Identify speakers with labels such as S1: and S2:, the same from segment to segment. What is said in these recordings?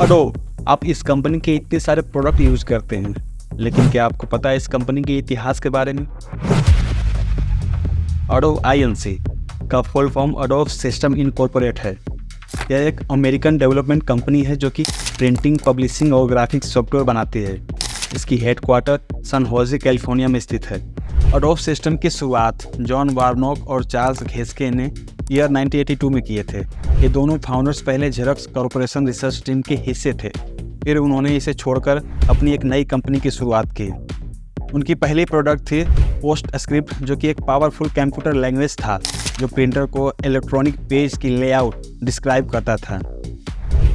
S1: Adobe, आप इस company के इतने सारे प्रोडक्ट यूज करते हैं, लेकिन क्या आपको पता है इस कंपनी के इतिहास के बारे में? अडोब INC का full form Adobe system incorporate है। यह एक अमेरिकन डेवलपमेंट कंपनी है जो कि प्रिंटिंग, पब्लिशिंग और ग्राफिक्स सॉफ्टवेयर बनाती है। इसकी हेडक्वार्टर सान होजे, कैलिफोर्निया में स्थित है। अडोब सिस्टम की शुरुआत जॉन वार्नोक और चार्ल्स घेस्के ने ईयर 1982 में किए थे। ये दोनों फाउंडर्स पहले जेरॉक्स कॉर्पोरेशन रिसर्च टीम के हिस्से थे, फिर उन्होंने इसे छोड़कर अपनी एक नई कंपनी की शुरुआत की। उनकी पहली प्रोडक्ट थी पोस्टस्क्रिप्ट, जो कि एक पावरफुल कंप्यूटर लैंग्वेज था जो प्रिंटर को इलेक्ट्रॉनिक पेज की लेआउट डिस्क्राइब करता था।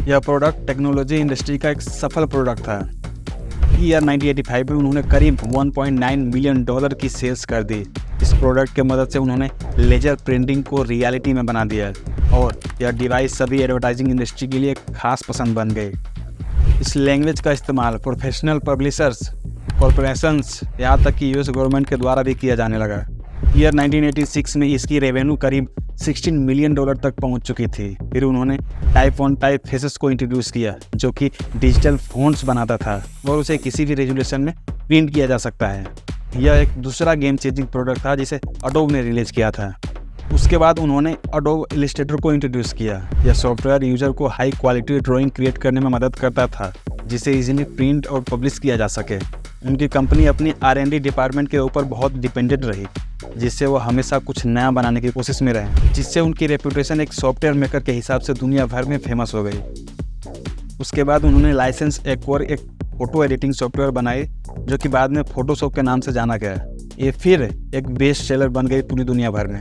S1: यह प्रोडक्ट टेक्नोलॉजी इंडस्ट्री का एक सफल प्रोडक्ट था। ईयर 1985 में उन्होंने करीब $1.9 मिलियन की सेल्स कर दी। इस प्रोडक्ट के मदद से उन्होंने लेजर प्रिंटिंग को रियलिटी में बना दिया और यह डिवाइस सभी एडवर्टाइजिंग इंडस्ट्री के लिए खास पसंद बन गई। इस लैंग्वेज का इस्तेमाल प्रोफेशनल पब्लिशर्स, कॉर्पोरेशंस, यहाँ तक कि यूएस गवर्नमेंट के द्वारा भी किया जाने लगा। ईयर 1986 में इसकी रेवेन्यू करीब $16 मिलियन तक पहुंच चुकी थी। फिर उन्होंने टाइप 1 टाइप फेसेस को इंट्रोड्यूस किया, जो कि डिजिटल फ़ॉन्ट्स बनाता था और उसे किसी भी रेजोल्यूशन में प्रिंट किया जा सकता है। यह एक दूसरा गेम चेंजिंग प्रोडक्ट था जिसे अडोब ने रिलीज़ किया था। उसके बाद उन्होंने अडोब इलस्ट्रेटर को इंट्रोड्यूस किया। यह सॉफ्टवेयर यूजर को हाई क्वालिटी ड्राइंग क्रिएट करने में मदद करता था, जिसे इजीली प्रिंट और पब्लिश किया जा सके। उनकी कंपनी अपनी R&D डिपार्टमेंट के ऊपर बहुत डिपेंडेंट रही, जिससे वो हमेशा कुछ नया बनाने की कोशिश में रहे, जिससे उनकी रेपुटेशन एक सॉफ्टवेयर मेकर के हिसाब से दुनिया भर में फेमस हो गई। उसके बाद उन्होंने लाइसेंस एक्वायर एक फ़ोटो एडिटिंग सॉफ्टवेयर बनाई, जो कि बाद में फोटोशॉप के नाम से जाना गया। ये फिर एक बेस्ट सेलर बन गई पूरी दुनिया भर में।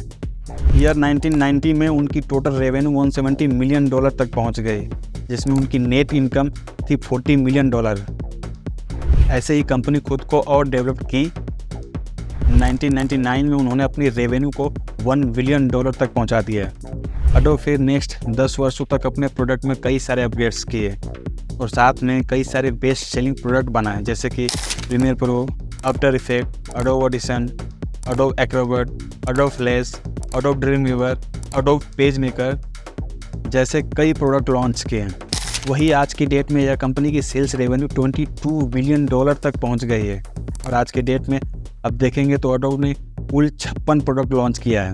S1: ईयर 1990 में उनकी टोटल रेवेन्यू $170 मिलियन तक पहुंच गई, जिसमें उनकी नेट इनकम थी $40 मिलियन। ऐसे ही कंपनी खुद को और डेवलप की। 1999 में उन्होंने अपनी रेवेन्यू को $1 बिलियन तक पहुंचा दिया। अडोब फिर नेक्स्ट 10 वर्षों तक अपने प्रोडक्ट में कई सारे अपग्रेड्स किए और साथ में कई सारे बेस्ट सेलिंग प्रोडक्ट बनाए, जैसे कि Premiere Pro, After Effect, Adobe Audition, Adobe Acrobat, Adobe Flash, Adobe Dreamweaver, Adobe Page Maker जैसे कई प्रोडक्ट लॉन्च किए हैं। वही आज की डेट में यह कंपनी की सेल्स रेवेन्यू $22 बिलियन तक पहुंच गई है। और आज के डेट में अब देखेंगे तो अडोब ने कुल 56 प्रोडक्ट लॉन्च किया है।